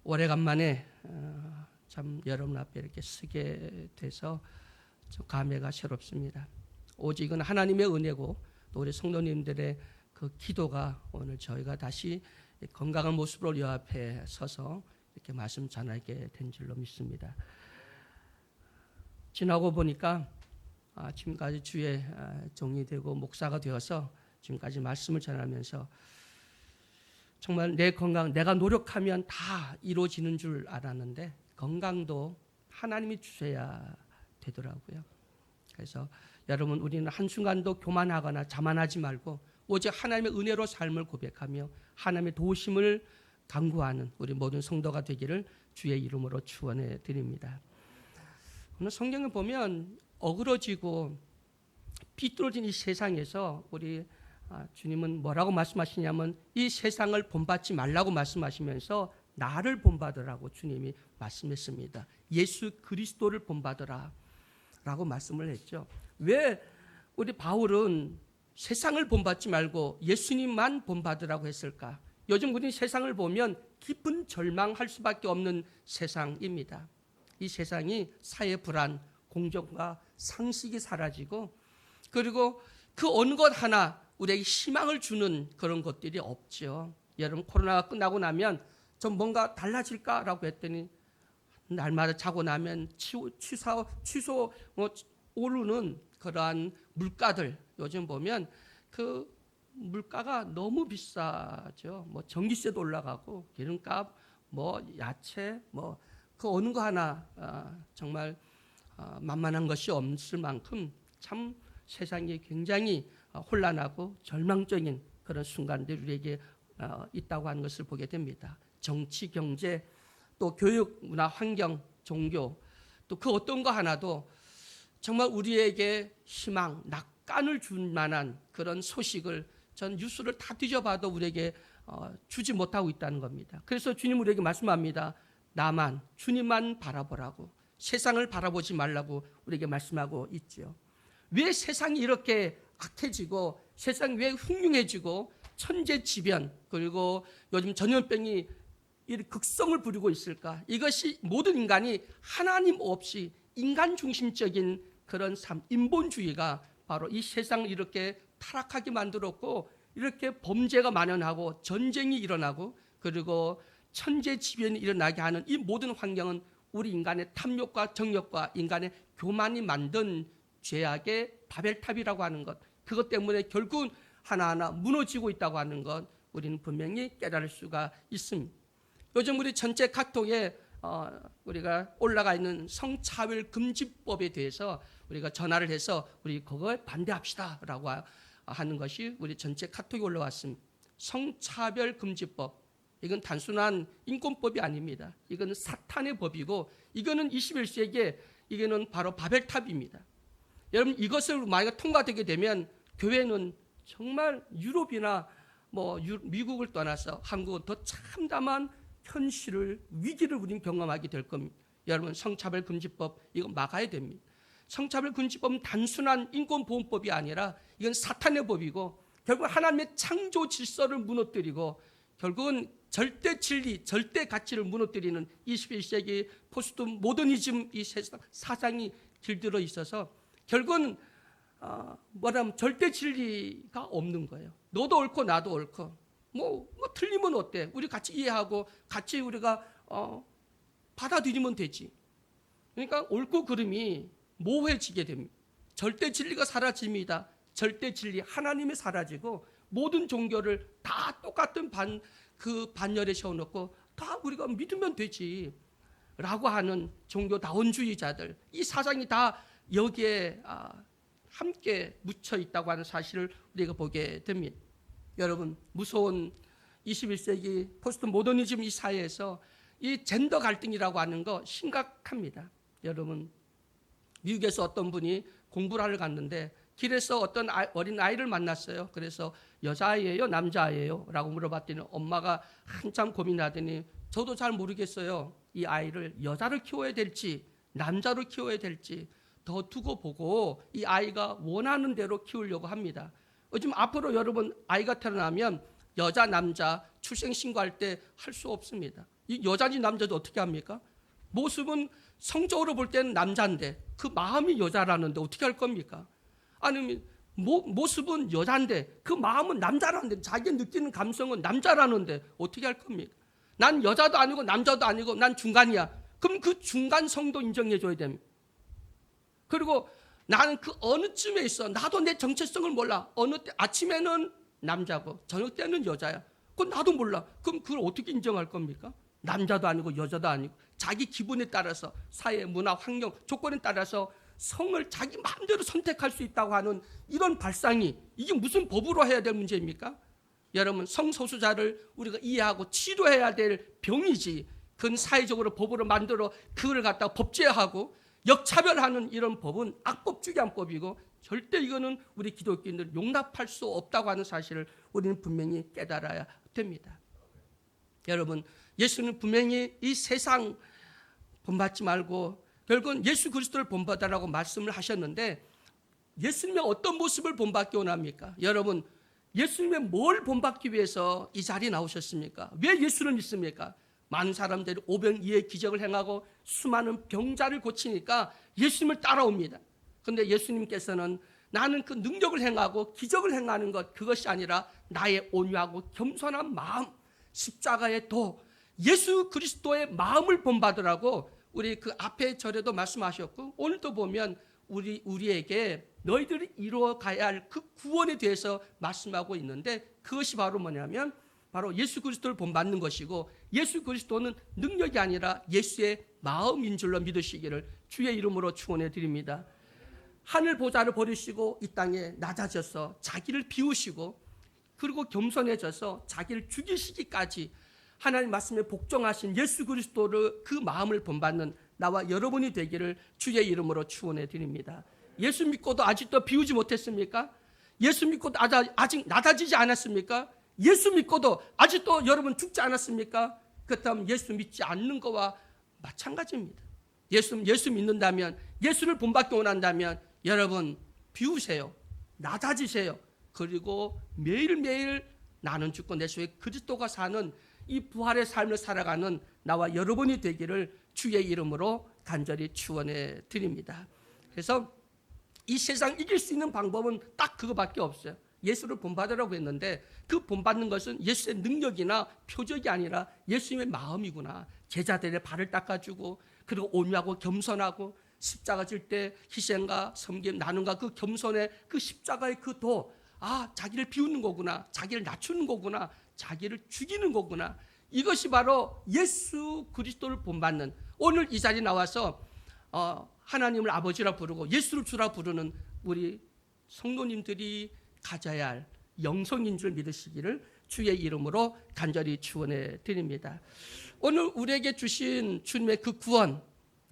오래간만에 참 여러분 앞에 이렇게 서게 돼서 좀 감회가 새롭습니다. 오직은 하나님의 은혜고 또 우리 성도님들의 그 기도가 오늘 저희가 다시 건강한 모습으로 여 앞에 서서 이렇게 말씀 전하게 된 줄로 믿습니다. 지나고 보니까 지금까지 주의 종이 되고 목사가 되어서 지금까지 말씀을 전하면서 정말 내 건강, 내가 노력하면 다 이루어지는 줄 알았는데 건강도 하나님이 주셔야 되더라고요. 그래서 여러분, 우리는 한순간도 교만하거나 자만하지 말고 오직 하나님의 은혜로 삶을 고백하며 하나님의 도우심을 간구하는 우리 모든 성도가 되기를 주의 이름으로 축원해 드립니다. 오늘 성경을 보면 어그러지고 삐뚤어진 이 세상에서 우리 주님은 뭐라고 말씀하시냐면 이 세상을 본받지 말라고 말씀하시면서 나를 본받으라고 주님이 말씀했습니다. 예수 그리스도를 본받으라 라고 말씀을 했죠. 왜 우리 바울은 세상을 본받지 말고 예수님만 본받으라고 했을까? 요즘 우리 세상을 보면 깊은 절망할 수밖에 없는 세상입니다. 이 세상이 사회 불안, 공정과 상식이 사라지고 그리고 그 어느 것 하나 우리에게 희망을 주는 그런 것들이 없죠. 여러분, 코로나가 끝나고 나면 좀 뭔가 달라질까라고 했더니 날마다 자고 나면 취소 오르는 그러한 물가들, 요즘 보면 그 물가가 너무 비싸죠. 뭐 전기세도 올라가고 기름값, 뭐 야채, 뭐 그 어느 거 하나 정말 만만한 것이 없을 만큼 참 세상이 굉장히 혼란하고 절망적인 그런 순간들이 우리에게 있다고 하는 것을 보게 됩니다. 정치, 경제, 또 교육, 문화, 환경, 종교, 또 그 어떤 거 하나도 정말 우리에게 희망, 낙관을 줄 만한 그런 소식을 전 뉴스를 다 뒤져봐도 우리에게 주지 못하고 있다는 겁니다. 그래서 주님 우리에게 말씀합니다. 나만, 주님만 바라보라고, 세상을 바라보지 말라고 우리에게 말씀하고 있죠. 왜 세상이 이렇게 악해지고 세상이 왜 흉흉해지고 천재지변 그리고 요즘 전염병이 극성을 부리고 있을까? 이것이 모든 인간이 하나님 없이 인간 중심적인 그런 삶, 인본주의가 바로 이 세상을 이렇게 타락하게 만들었고 이렇게 범죄가 만연하고 전쟁이 일어나고 그리고 천재지변이 일어나게 하는 이 모든 환경은 우리 인간의 탐욕과 정욕과 인간의 교만이 만든 죄악의 바벨탑이라고 하는 것, 그것 때문에 결국 하나하나 무너지고 있다고 하는 것 우리는 분명히 깨달을 수가 있습니다. 요즘 우리 전체 카톡에 우리가 올라가 있는 성차별 금지법에 대해서 우리가 전화를 해서 우리 그거에 반대합시다라고 하는 것이 우리 전체 카톡에 올라왔습니다. 성차별 금지법, 이건 단순한 인권법이 아닙니다. 이건 사탄의 법이고 이거는 21세기에 이거는 바로 바벨탑입니다. 여러분, 이것을 만약 통과되게 되면 교회는 정말 유럽이나 미국을 떠나서 한국은 더 참담한 현실을, 위기를 우리는 경험하게 될 겁니다. 여러분, 성차별금지법 이거 막아야 됩니다. 성차별금지법은 단순한 인권보호법이 아니라 이건 사탄의 법이고 결국 하나님의 창조 질서를 무너뜨리고 결국은 절대 진리, 절대 가치를 무너뜨리는 21세기 포스트 모더니즘 이 세상 사상이 길들어 있어서 결국은 뭐라면 절대 진리가 없는 거예요. 너도 옳고 나도 옳고 뭐 틀리면 어때? 우리 같이 이해하고 같이 우리가 받아들이면 되지. 그러니까 옳고 그름이 모호해지게 됩니다. 절대 진리가 사라집니다. 절대 진리 하나님이 사라지고 모든 종교를 다 똑같은 반열에 세워놓고 다 우리가 믿으면 되지 라고 하는 종교다원주의자들, 이 사상이 다 여기에 함께 묻혀 있다고 하는 사실을 우리가 보게 됩니다. 여러분, 무서운 21세기 포스트 모더니즘 이 사회에서 이 젠더 갈등이라고 하는 거 심각합니다. 여러분, 미국에서 어떤 분이 공부를 하러 갔는데 길에서 어떤 어린 아이를 만났어요. 그래서 여자아이예요? 남자아이예요? 라고 물어봤더니 엄마가 한참 고민하더니 저도 잘 모르겠어요. 이 아이를 여자를 키워야 될지 남자로 키워야 될지 더 두고 보고 이 아이가 원하는 대로 키우려고 합니다. 요즘 앞으로 여러분 아이가 태어나면 여자 남자 출생 신고할 때 할 수 없습니다. 이 여자인지 남자도 어떻게 합니까? 모습은 성적으로 볼 때는 남자인데 그 마음이 여자라는데 어떻게 할 겁니까? 아니면 모습은 여자인데 그 마음은 남자라는데 자기가 느끼는 감성은 남자라는데 어떻게 할 겁니까? 난 여자도 아니고 남자도 아니고 난 중간이야. 그럼 그 중간성도 인정해 줘야 됩니다. 그리고 나는 그 어느 쯤에 있어. 나도 내 정체성을 몰라. 어느 때 아침에는 남자고 저녁 때는 여자야. 그건 나도 몰라. 그럼 그걸 어떻게 인정할 겁니까? 남자도 아니고 여자도 아니고 자기 기분에 따라서 사회, 문화, 환경, 조건에 따라서 성을 자기 마음대로 선택할 수 있다고 하는 이런 발상이 이게 무슨 법으로 해야 될 문제입니까? 여러분, 성소수자를 우리가 이해하고 치료해야 될 병이지 그건 사회적으로 법으로 만들어 그걸 갖다가 법제화하고 역차별하는 이런 법은 악법주의안법이고 절대 이거는 우리 기독교인들 용납할 수 없다고 하는 사실을 우리는 분명히 깨달아야 됩니다. 여러분, 예수는 분명히 이 세상 본받지 말고 결국은 예수 그리스도를 본받으라고 말씀을 하셨는데 예수님의 어떤 모습을 본받기 원합니까? 여러분, 예수님의 뭘 본받기 위해서 이 자리에 나오셨습니까? 왜 예수를 믿습니까? 많은 사람들이 오병이의 기적을 행하고 수많은 병자를 고치니까 예수님을 따라옵니다. 그런데 예수님께서는 나는 그 능력을 행하고 기적을 행하는 것 그것이 아니라 나의 온유하고 겸손한 마음, 십자가의 도, 예수 그리스도의 마음을 본받으라고 우리 그 앞에 절에도 말씀하셨고 오늘도 보면 우리에게 너희들이 이루어가야 할 그 구원에 대해서 말씀하고 있는데 그것이 바로 뭐냐면 바로 예수 그리스도를 본받는 것이고 예수 그리스도는 능력이 아니라 예수의 마음인 줄로 믿으시기를 주의 이름으로 축원해 드립니다. 하늘 보좌를 버리시고 이 땅에 낮아져서 자기를 비우시고 그리고 겸손해져서 자기를 죽이시기까지 하나님 말씀에 복종하신 예수 그리스도를 그 마음을 본받는 나와 여러분이 되기를 주의 이름으로 축원해 드립니다. 예수 믿고도 아직도 비우지 못했습니까? 예수 믿고도 아직 낮아지지 않았습니까? 예수 믿고도 아직도 여러분 죽지 않았습니까? 그렇다면 예수 믿지 않는 거와 마찬가지입니다. 예수 믿는다면 예수를 본받기 원한다면 여러분 비우세요. 낮아지세요. 그리고 매일매일 나는 죽고 내 속에 그리스도가 사는 이 부활의 삶을 살아가는 나와 여러분이 되기를 주의 이름으로 간절히 축원해 드립니다. 그래서 이 세상 이길 수 있는 방법은 딱 그거밖에 없어요. 예수를 본받으라고 했는데 그 본받는 것은 예수의 능력이나 표적이 아니라 예수님의 마음이구나. 제자들의 발을 닦아주고 그리고 온유하고 겸손하고 십자가 질 때 희생과 섬김 나눔과 그 겸손의 그 십자가의 그 도, 자기를 비우는 거구나, 자기를 낮추는 거구나, 자기를 죽이는 거구나. 이것이 바로 예수 그리스도를 본받는 오늘 이 자리에 나와서 하나님을 아버지라 부르고 예수를 주라 부르는 우리 성도님들이 가져야 할 영성인 줄 믿으시기를 주의 이름으로 간절히 축원해 드립니다. 오늘 우리에게 주신 주님의 그 구원,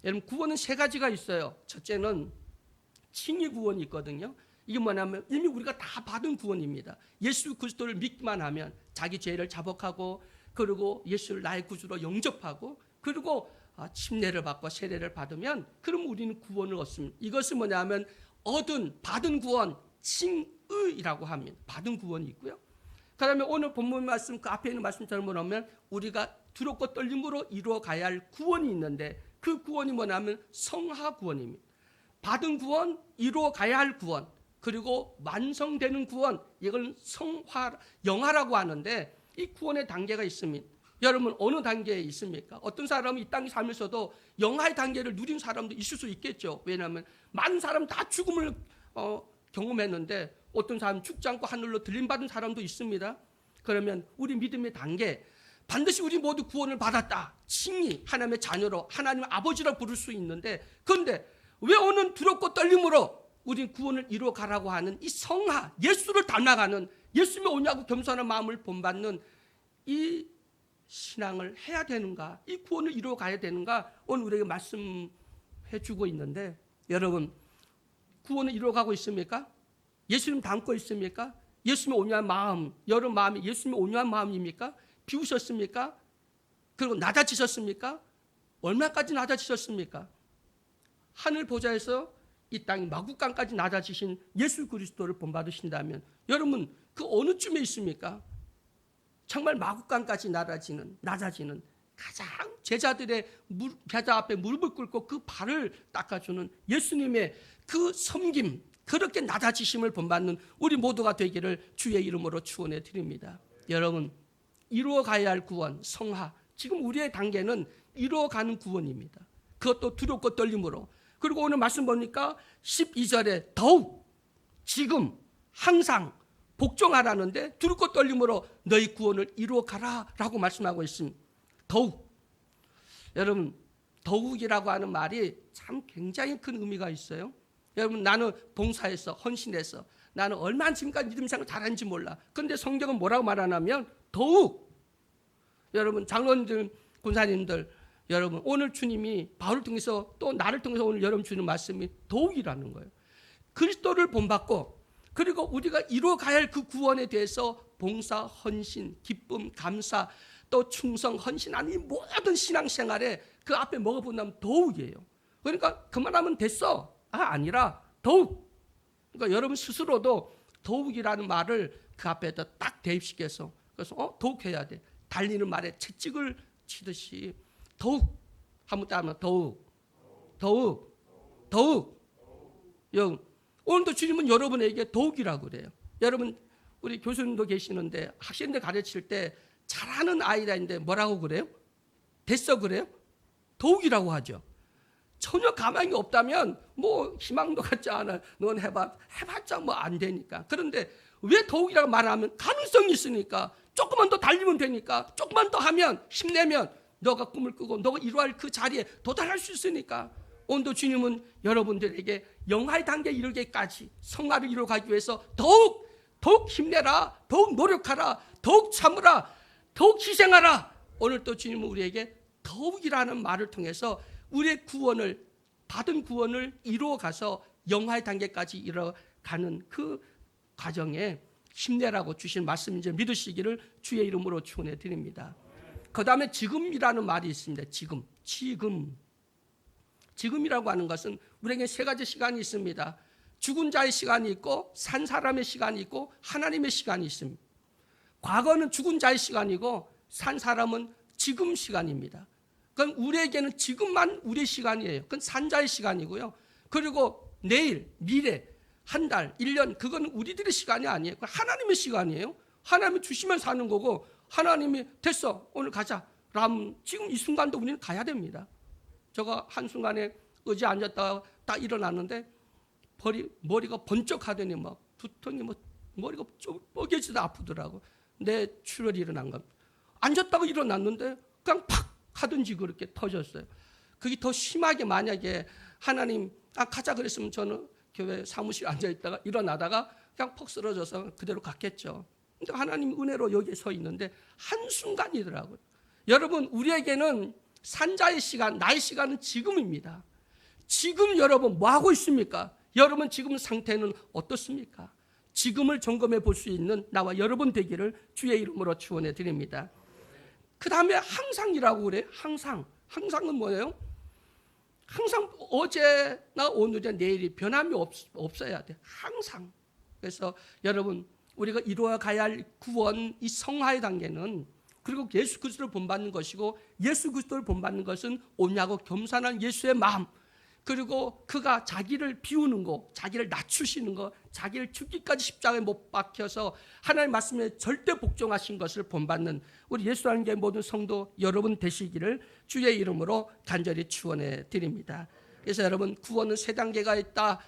여러분 구원은 세 가지가 있어요. 첫째는 칭의 구원이 있거든요. 이게 뭐냐면 이미 우리가 다 받은 구원입니다. 예수 그리스도를 믿기만 하면 자기 죄를 자복하고 그리고 예수를 나의 구주로 영접하고 그리고 침례를 받고 세례를 받으면 그럼 우리는 구원을 얻습니다. 이것은 뭐냐면 받은 구원, 칭의라고 합니다. 받은 구원이 있고요. 그다음에 오늘 본문 말씀 그 앞에 있는 말씀처럼 보면 우리가 두렵고 떨림으로 이루어 가야 할 구원이 있는데 그 구원이 뭐냐면 성화 구원입니다. 받은 구원, 이루어 가야 할 구원, 그리고 완성되는 구원, 이걸 영화라고 하는데 이 구원의 단계가 있습니다. 여러분 어느 단계에 있습니까? 어떤 사람은 이 땅에 살면서도 영화의 단계를 누린 사람도 있을 수 있겠죠. 왜냐하면 많은 사람 다 죽음을 경험했는데 어떤 사람은 죽지 않고 하늘로 들림받은 사람도 있습니다. 그러면 우리 믿음의 단계, 반드시 우리 모두 구원을 받았다. 칭의, 하나님의 자녀로 하나님의 아버지라 부를 수 있는데 그런데 왜 오는 두렵고 떨림으로 우리 구원을 이루어 가라고 하는 이 성화, 예수를 닮아가는 예수님의 온유하고 겸손한 마음을 본받는 이 신앙을 해야 되는가, 이 구원을 이루어 가야 되는가 오늘 우리에게 말씀해 주고 있는데 여러분 구원을 이루어 가고 있습니까? 예수님 닮고 있습니까? 예수님의 온유한 마음, 여러분 마음이 예수님의 온유한 마음입니까? 비우셨습니까? 그리고 낮아지셨습니까? 얼마까지 낮아지셨습니까? 하늘 보좌에서 이 땅 마구간까지 낮아지신 예수 그리스도를 본받으신다면 여러분 그 어느 쯤에 있습니까? 정말 마구간까지 낮아지는 가장 제자들의 제자 앞에 무릎을 꿇고 그 발을 닦아주는 예수님의 그 섬김, 그렇게 낮아지심을 본받는 우리 모두가 되기를 주의 이름으로 축원해 드립니다. 여러분, 이루어가야 할 구원, 성화, 지금 우리의 단계는 이루어가는 구원입니다. 그것도 두렵고 떨림으로. 그리고 오늘 말씀 보니까 12절에 더욱 지금 항상 복종하라는데 두렵고 떨림으로 너희 구원을 이루어가라 라고 말씀하고 있습니다. 더욱. 여러분, 더욱이라고 하는 말이 참 굉장히 큰 의미가 있어요. 여러분, 나는 봉사해서 헌신해서 나는 얼마나 지금까지 믿음 생활 잘하는지 몰라. 그런데 성경은 뭐라고 말하냐면 더욱. 여러분, 장로님들, 군사님들, 여러분, 오늘 주님이 바울을 통해서 또 나를 통해서 오늘 여러분 주는 말씀이 더욱이라는 거예요. 그리스도를 본받고 그리고 우리가 이루어가야 할 그 구원에 대해서 봉사, 헌신, 기쁨, 감사, 또 충성, 헌신, 아니 모든 신앙생활에 그 앞에 뭐가 본다면 더욱이에요. 그러니까 그만하면 됐어. 아니라 더욱. 그러니까 여러분 스스로도 더욱이라는 말을 그 앞에다 딱 대입시켜서 그래서 더욱 해야 돼. 달리는 말에 채찍을 치듯이 더욱 한번 따면 더욱. 오늘도 주님은 여러분에게 더욱이라고 그래요. 여러분, 우리 교수님도 계시는데 학생들 가르칠 때 잘하는 아이라는데 뭐라고 그래요? 됐어 그래요? 더욱이라고 하죠. 전혀 가망이 없다면 뭐 희망도 갖지 않아. 넌 해봤자 뭐 안 되니까. 그런데 왜 더욱이라고 말하면 가능성이 있으니까 조금만 더 달리면 되니까 조금만 더 하면 힘내면 너가 꿈을 꾸고 너가 이루어할 그 자리에 도달할 수 있으니까. 오늘도 주님은 여러분들에게 영화의 단계에 이르기까지 성화를 이루어가기 위해서 더욱 힘내라, 더욱 노력하라, 더욱 참으라, 더욱 희생하라. 오늘 또 주님은 우리에게 더욱이라는 말을 통해서 우리의 구원을 받은 구원을 이루어가서 영화의 단계까지 이뤄가는 그 과정에 힘내라고 주신 말씀인지 믿으시기를 주의 이름으로 축원해 드립니다. 그 다음에 지금이라는 말이 있습니다. 지금이라고 하는 것은 우리에게 세 가지 시간이 있습니다. 죽은 자의 시간이 있고 산 사람의 시간이 있고 하나님의 시간이 있습니다. 과거는 죽은 자의 시간이고 산 사람은 지금 시간입니다. 그건 우리에게는 지금만 우리의 시간이에요. 그건 산 자의 시간이고요. 그리고 내일, 미래, 한 달, 1년 그건 우리들의 시간이 아니에요. 그건 하나님의 시간이에요. 하나님이 주시면 사는 거고 하나님이 됐어 오늘 가자 라면 지금 이 순간도 우리는 가야 됩니다. 제가 한순간에 의자에 앉았다가 딱 일어났는데 머리가 번쩍하더니 막 두통이 머리가 좀 뻐개지도 아프더라고. 내 출혈이 일어난 겁니다. 앉았다가 일어났는데 그냥 팍 하든지 그렇게 터졌어요. 그게 더 심하게 만약에 하나님 가자 그랬으면 저는 교회 사무실에 앉아있다가 일어나다가 그냥 퍽 쓰러져서 그대로 갔겠죠. 근데 하나님 은혜로 여기에 서 있는데 한순간이더라고요. 여러분 우리에게는 산자의 시간, 나의 시간은 지금입니다. 지금 여러분 뭐 하고 있습니까? 여러분 지금 상태는 어떻습니까? 지금을 점검해 볼 수 있는 나와 여러분 되기를 주의 이름으로 축원해 드립니다. 그 다음에 항상이라고 그래요. 항상은 뭐예요? 항상 어제나 오늘이나 내일이 변함이 없어야 돼. 항상. 그래서 여러분 우리가 이루어 가야 할 구원, 이 성화의 단계는 그리고 예수 그리스도를 본받는 것이고 예수 그리스도를 본받는 것은 온유하고 겸손한 예수의 마음 그리고 그가 자기를 비우는 거, 자기를 낮추시는 거, 자기를 죽기까지 십자가에 못 박혀서 하나님의 말씀에 절대 복종하신 것을 본받는 우리 예수라는 게 모든 성도 여러분 되시기를 주의 이름으로 간절히 축원해 드립니다. 그래서 여러분 구원은 세 단계가 있다.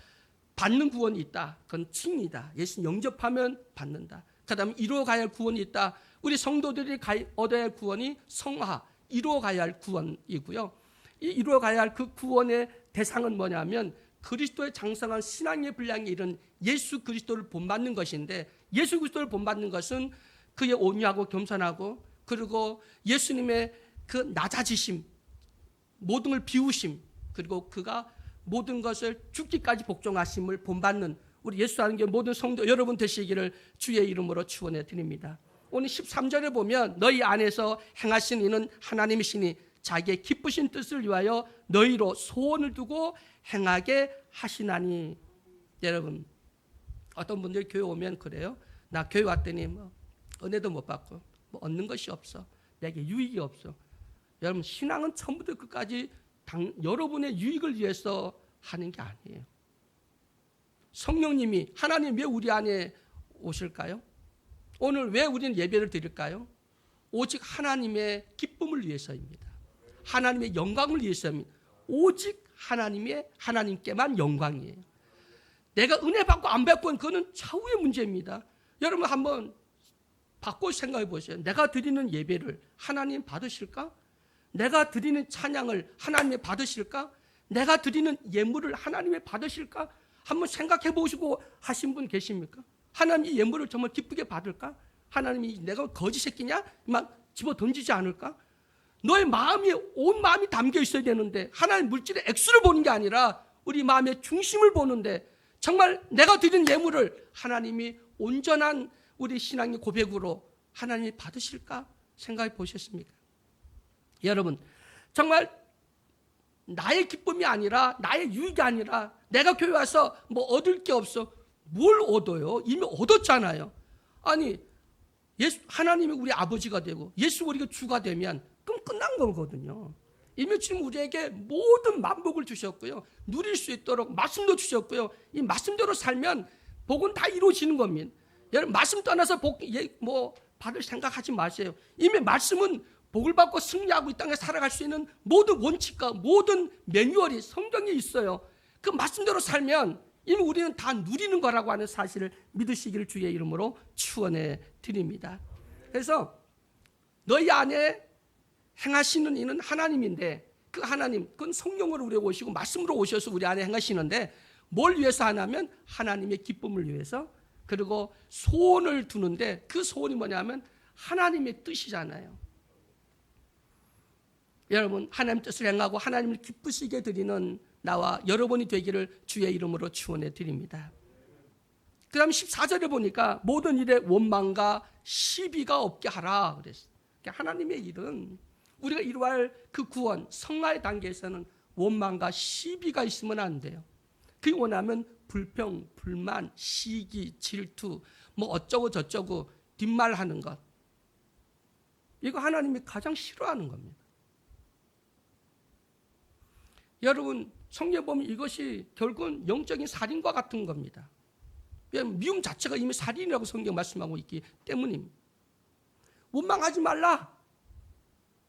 받는 구원이 있다. 그건 칭이다. 예수 영접하면 받는다. 그 다음에 이루어가야 할 구원이 있다. 우리 성도들이 얻어야 할 구원이 성화, 이루어가야 할 구원이고요. 이 이루어가야 할 그 구원의 대상은 뭐냐면 그리스도의 장성한 신앙의 분량이 이른 예수 그리스도를 본받는 것인데 예수 그리스도를 본받는 것은 그의 온유하고 겸손하고 그리고 예수님의 그 낮아지심, 모든 걸 비우심 그리고 그가 모든 것을 죽기까지 복종하심을 본받는 우리 예수라는 게 모든 성도 여러분 되시기를 주의 이름으로 축원해 드립니다. 오늘 13절에 보면 너희 안에서 행하신 이는 하나님이시니 자기의 기쁘신 뜻을 위하여 너희로 소원을 두고 행하게 하시나니. 여러분 어떤 분들이 교회 오면 그래요. 나 교회 왔더니 뭐 은혜도 못 받고 뭐 얻는 것이 없어. 내게 유익이 없어. 여러분, 신앙은 처음부터 끝까지 여러분의 유익을 위해서 하는 게 아니에요. 성령님이, 하나님 왜 우리 안에 오실까요? 오늘 왜 우리는 예배를 드릴까요? 오직 하나님의 기쁨을 위해서입니다. 하나님의 영광을 위해서입니다. 오직 하나님께만 영광이에요. 내가 은혜 받고 안 받고는 그거는 차후의 문제입니다. 여러분 한번 바꿔 생각해 보세요. 내가 드리는 예배를 하나님 받으실까? 내가 드리는 찬양을 하나님이 받으실까? 내가 드리는 예물을 하나님이 받으실까? 한번 생각해 보시고 하신 분 계십니까? 하나님 이 예물을 정말 기쁘게 받을까? 하나님이 내가 거지 새끼냐? 막 집어 던지지 않을까? 너의 마음이, 온 마음이 담겨 있어야 되는데 하나님 물질의 액수를 보는 게 아니라 우리 마음의 중심을 보는데 정말 내가 드린 예물을 하나님이 온전한 우리 신앙의 고백으로 하나님이 받으실까 생각해 보셨습니까? 여러분, 정말 나의 기쁨이 아니라, 나의 유익이 아니라 내가 교회 와서 뭐 얻을 게 없어. 뭘 얻어요? 이미 얻었잖아요. 아니, 하나님이 우리 아버지가 되고 예수가 우리가 주가 되면 그럼 끝난 거거든요. 이미 지금 우리에게 모든 만복을 주셨고요. 누릴 수 있도록 말씀도 주셨고요. 이 말씀대로 살면 복은 다 이루어지는 겁니다. 여러분, 말씀 떠나서 복 받을 생각하지 마세요. 이미 말씀은 복을 받고 승리하고 이 땅에 살아갈 수 있는 모든 원칙과 모든 매뉴얼이 성경에 있어요. 그 말씀대로 살면 이미 우리는 다 누리는 거라고 하는 사실을 믿으시기를 주의 이름으로 축원해 드립니다. 그래서 너희 안에 행하시는 이는 하나님인데 그 하나님, 그건 성령으로 우리에게 오시고 말씀으로 오셔서 우리 안에 행하시는데 뭘 위해서 하냐면 하나님의 기쁨을 위해서, 그리고 소원을 두는데 그 소원이 뭐냐면 하나님의 뜻이잖아요. 여러분, 하나님 뜻을 행하고 하나님을 기쁘시게 드리는 나와 여러분이 되기를 주의 이름으로 축원해 드립니다. 그 다음 14절에 보니까 모든 일에 원망과 시비가 없게 하라 그랬어요. 하나님의 일은 우리가 이루어할 그 구원, 성화의 단계에서는 원망과 시비가 있으면 안 돼요. 그게 원하면 불평, 불만, 시기, 질투, 뭐 어쩌고 저쩌고 뒷말하는 것, 이거 하나님이 가장 싫어하는 겁니다. 여러분, 성경에 보면 이것이 결국은 영적인 살인과 같은 겁니다. 미움 자체가 이미 살인이라고 성경 말씀하고 있기 때문입니다. 원망하지 말라,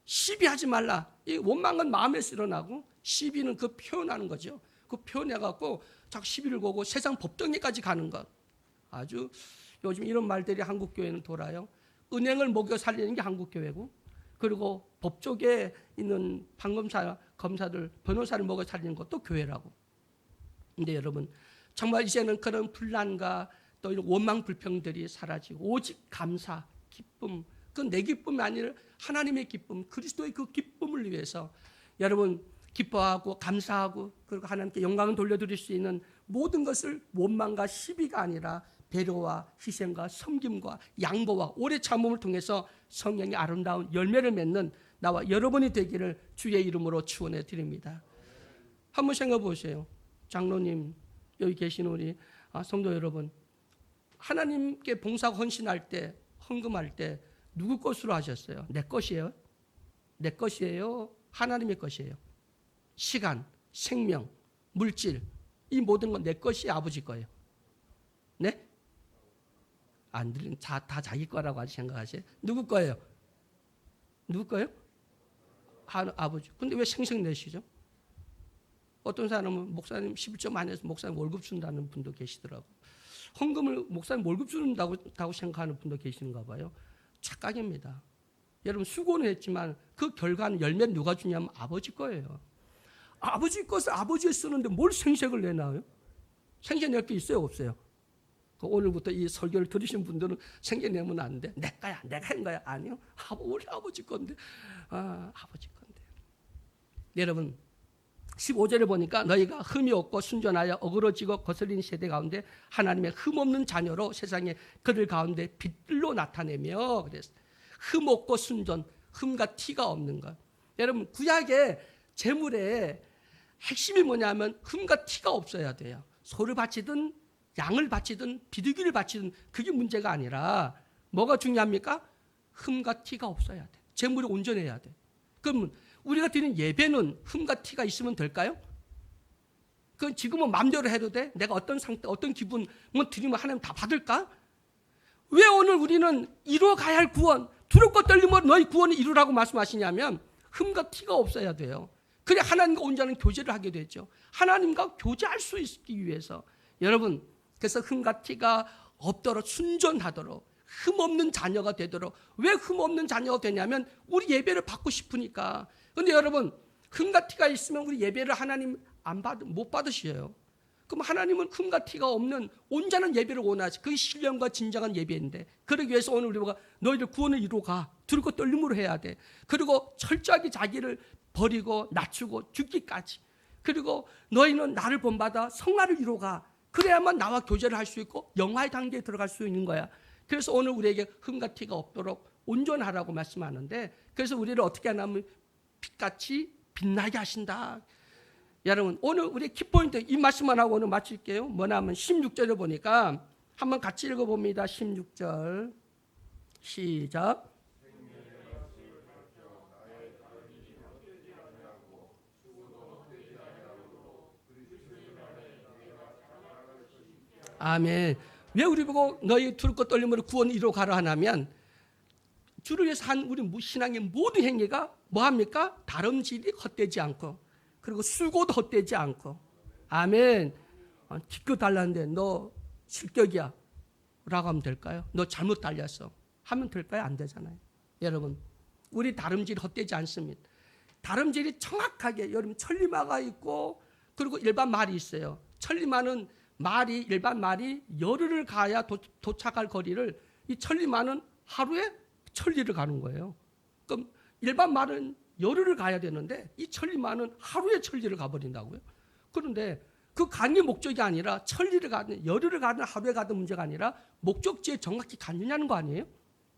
시비하지 말라. 이 원망은 마음에서 일어나고 시비는 그 표현하는 거죠. 그 표현해갖고 자꾸 시비를 거고 세상 법정에까지 가는 것. 아주 요즘 이런 말들이 한국교회는 돌아요. 은행을 먹여 살리는 게 한국교회고, 그리고 법조계에 있는 판검사, 검사들, 변호사를 먹여 살리는 것도 교회라고. 근데 여러분, 정말 이제는 그런 분란과 또 이런 원망 불평들이 사라지고 오직 감사, 기쁨, 그건 내 기쁨이 아니라 하나님의 기쁨, 그리스도의 그 기쁨을 위해서 여러분 기뻐하고 감사하고 그리고 하나님께 영광을 돌려드릴 수 있는 모든 것을 원망과 시비가 아니라 배려와 희생과 섬김과 양보와 오래 참음을 통해서 성령의 아름다운 열매를 맺는 나와 여러분이 되기를 주의 이름으로 축원해 드립니다. 한번 생각해 보세요. 장로님, 여기 계신 우리 성도 여러분, 하나님께 봉사 헌신할 때, 헌금할 때 누구 것으로 하셨어요? 내 것이에요? 내 것이에요? 하나님의 것이에요? 시간, 생명, 물질, 이 모든 건 내 것이 아버지 거예요. 네? 안 들리는 다 자기 거라고 아직 생각하세요? 누구 거예요? 누구 거예요? 아버지. 근데 왜 생색 내시죠? 어떤 사람은 목사님 11조 많이 해서 목사님 월급 준다는 분도 계시더라고. 헌금을 목사님 월급 준다고 생각하는 분도 계시는가 봐요. 착각입니다. 여러분, 수고는 했지만 그 결과는 열매는 누가 주냐면 아버지 거예요. 아버지 것을 아버지에 쓰는데 뭘 생색을 내나요? 생색 낼 게 있어요, 없어요? 오늘부터 이 설교를 들으신 분들은 생색 내면 안 돼. 내 거야, 내가 한 거야. 아니요, 우리 아버지 건데. 아버지 건데. 여러분, 15절에 보니까 너희가 흠이 없고 순전하여 어그러지고 거슬린 세대 가운데 하나님의 흠없는 자녀로 세상에 그들 가운데 빛들로 나타내며 그랬어요. 흠 없고 순전, 흠과 티가 없는 것. 여러분, 구약의 제물의 핵심이 뭐냐면 흠과 티가 없어야 돼요. 소를 바치든 양을 바치든 비둘기를 바치든 그게 문제가 아니라 뭐가 중요합니까? 흠과 티가 없어야 돼. 재물이 온전해야 돼. 그러면 우리가 드리는 예배는 흠과 티가 있으면 될까요? 그건 지금은 마음대로 해도 돼? 내가 어떤 상태, 어떤 기분 뭐 드리면 하나님 다 받을까? 왜 오늘 우리는 이루어가야 할 구원, 두렵고 떨림으로 너희 구원을 이루라고 말씀하시냐면 흠과 티가 없어야 돼요. 그래 하나님과 온전한 교제를 하게 되죠. 하나님과 교제할 수 있기 위해서. 여러분, 그래서 흠과 티가 없도록 순전하도록 흠 없는 자녀가 되도록. 왜 흠 없는 자녀가 되냐면 우리 예배를 받고 싶으니까. 그런데 여러분, 흠과 티가 있으면 우리 예배를 하나님 못 받으셔요. 그럼 하나님은 흠과 티가 없는 온전한 예배를 원하지. 그게 신령과 진정한 예배인데, 그러기 위해서 오늘 우리가 너희들 구원을 이루어가. 두렵고 떨림으로 해야 돼. 그리고 철저하게 자기를 버리고 낮추고 죽기까지. 그리고 너희는 나를 본받아 성화를 이루어가. 그래야만 나와 교제를 할 수 있고 영화의 단계에 들어갈 수 있는 거야. 그래서 오늘 우리에게 흠과 티가 없도록 온전하라고 말씀하는데, 그래서 우리를 어떻게 하냐면 빛같이 빛나게 하신다. 여러분, 오늘 우리 키포인트 이 말씀만 하고 오늘 마칠게요. 뭐냐 하면 16절을 보니까 한번 같이 읽어봅니다. 16절 시작. 아멘. 왜 우리 보고 너희 두렵고 떨림으로 구원 이루어 가라 하냐면, 주를 위해서 한 우리 신앙의 모든 행위가 뭐합니까? 다름질이 헛되지 않고, 그리고 수고도 헛되지 않고. 아멘. 기껏 달랐는데 너 실격이야 라고 하면 될까요? 너 잘못 달렸어 하면 될까요? 안 되잖아요. 여러분, 우리 다름질이 헛되지 않습니다. 다름질이 정확하게, 여러분, 천리마가 있고 그리고 일반 말이 있어요. 천리마는 일반 말이 열흘을 가야 도착할 거리를, 이 천리마는 하루에 천리를 가는 거예요. 그럼 일반 말은 열흘을 가야 되는데 이 천리마는 하루에 천리를 가버린다고요. 그런데 그 가는 목적이 아니라 천리를 가든 열흘을 가든 하루에 가든 문제가 아니라 목적지에 정확히 가느냐는 거 아니에요?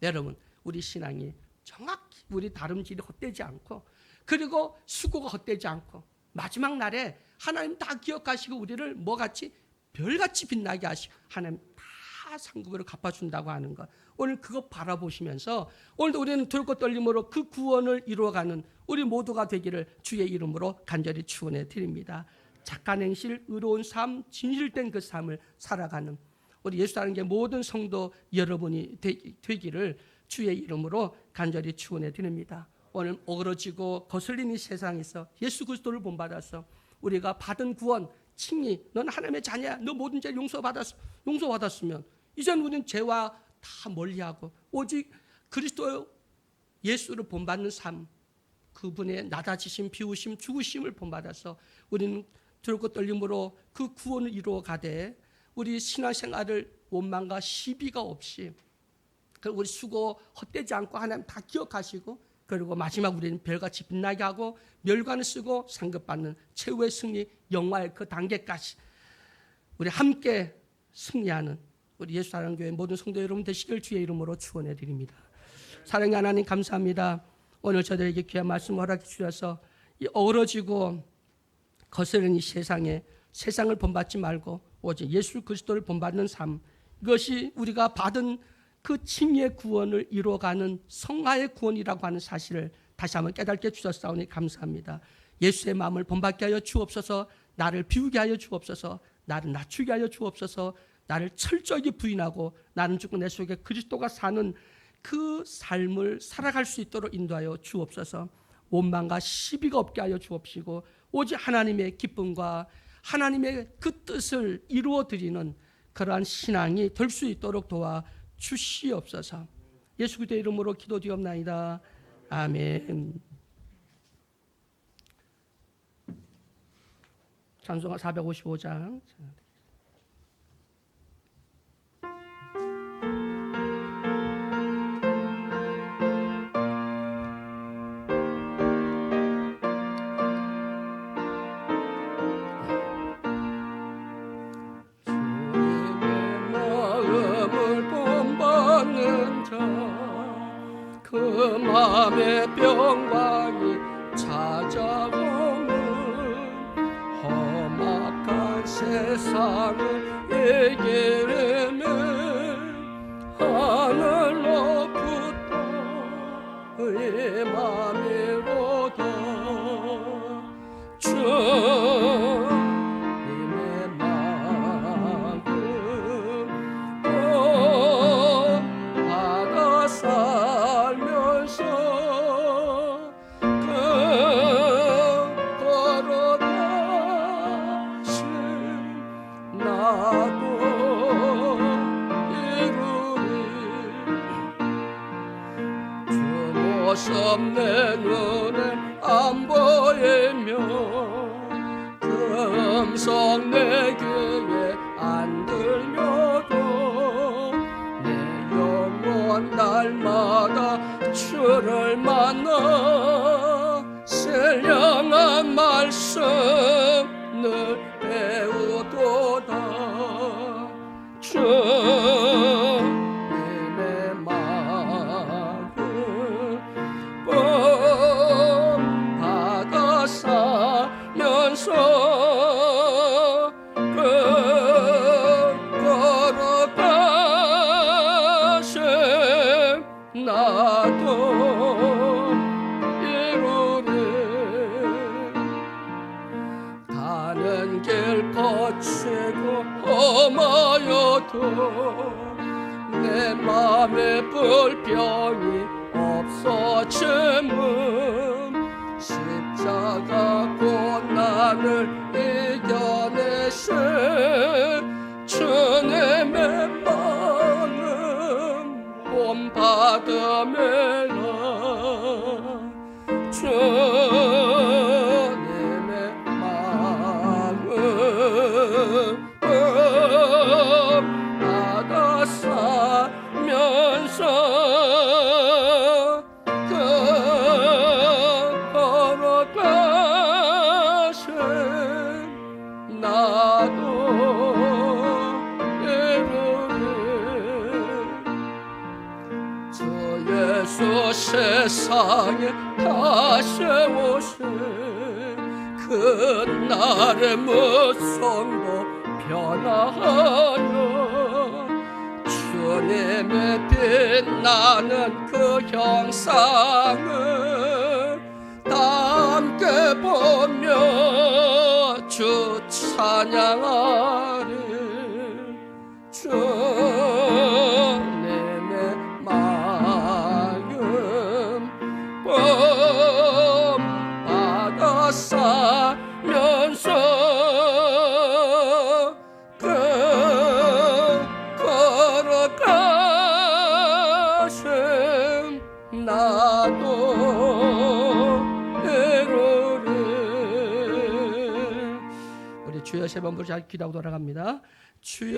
여러분, 우리 신앙이 정확히 우리 다름질이 헛되지 않고, 그리고 수고가 헛되지 않고, 마지막 날에 하나님 다 기억하시고 우리를 뭐같이 별같이 빛나게 하시고 하나님 다 상급으로 갚아준다고 하는 것. 오늘 그거 바라보시면서 오늘도 우리는 두렵고 떨림으로 그 구원을 이루어가는 우리 모두가 되기를 주의 이름으로 간절히 축원해 드립니다. 착한 행실, 의로운 삶, 진실된 그 삶을 살아가는 우리 예수 따르는 게 모든 성도 여러분이 되기를 주의 이름으로 간절히 축원해 드립니다. 오늘 어그러지고 거슬리는 세상에서 예수 그리스도를 본받아서 우리가 받은 구원, 칭의, 넌 하나님의 자녀야, 너 모든 죄 용서받았으면 이제는 우리는 죄와 다 멀리하고 오직 그리스도 예수를 본받는 삶, 그분의 낮아지심, 비우심, 죽으심을 본받아서 우리는 두렵고 떨림으로 그 구원을 이루어 가되 우리 신앙생활을 원망과 시비가 없이, 우리 수고 헛되지 않고 하나님 다 기억하시고, 그리고 마지막 우리는 별같이 빛나게 하고 멸관을 쓰고 상급받는 최후의 승리, 영화의 그 단계까지 우리 함께 승리하는 우리 예수 사랑하는 교회 모든 성도 여러분 되시길 주의 이름으로 축원해 드립니다. 사랑의 하나님 감사합니다. 오늘 저들에게 귀한 말씀 허락해 주셔서 이 어우러지고 거스르는 이 세상에 세상을 본받지 말고 오직 예수 그리스도를 본받는 삶, 이것이 우리가 받은 그 칭의의 구원을 이루어가는 성화의 구원이라고 하는 사실을 다시 한번 깨닫게 주셨사오니 감사합니다. 예수의 마음을 본받게 하여 주옵소서. 나를 비우게 하여 주옵소서. 나를 낮추게 하여 주옵소서. 나를 철저히 부인하고 나는 죽고 내 속에 그리스도가 사는 그 삶을 살아갈 수 있도록 인도하여 주옵소서. 원망과 시비가 없게 하여 주옵시고 오직 하나님의 기쁨과 하나님의 그 뜻을 이루어드리는 그러한 신앙이 될 수 있도록 도와 주시옵소서. 예수 그리스도의 이름으로 기도드리옵나이다. 아멘. 찬송가 455장. 그 맘의 평강이 찾아오는 험악한 세상을 이기려면 하늘로부터 맘이로다 주님의 마음 받아 살면서 걸어가신 나도 모습 내 눈에 안 보이며 금성 내 귀에 안 들려도 내 영혼 날마다 주를 만나 신령한 말씀을 배우도다 주님의 마음 받아 살면서 걸어가신 나도 이루리 가는 길 거치고 험하여도 내 맘에 불평이 없어짐은 십자가 고난을 이겨내신 주님의 마음 본받음이라 주님의 마음 받아 살면서 걸어가신 나도 이루리 주 예수 세상에 다시 오신 그날의 무성도 변화하여 주님의 빛나는 그 형상을 다 함께 보며 주 찬양하리 주님의 마음 본받아 살면서 걸어가신 나도 이루리 우리 주여 세 번 부르자 기도하고 돌아갑니다. 주여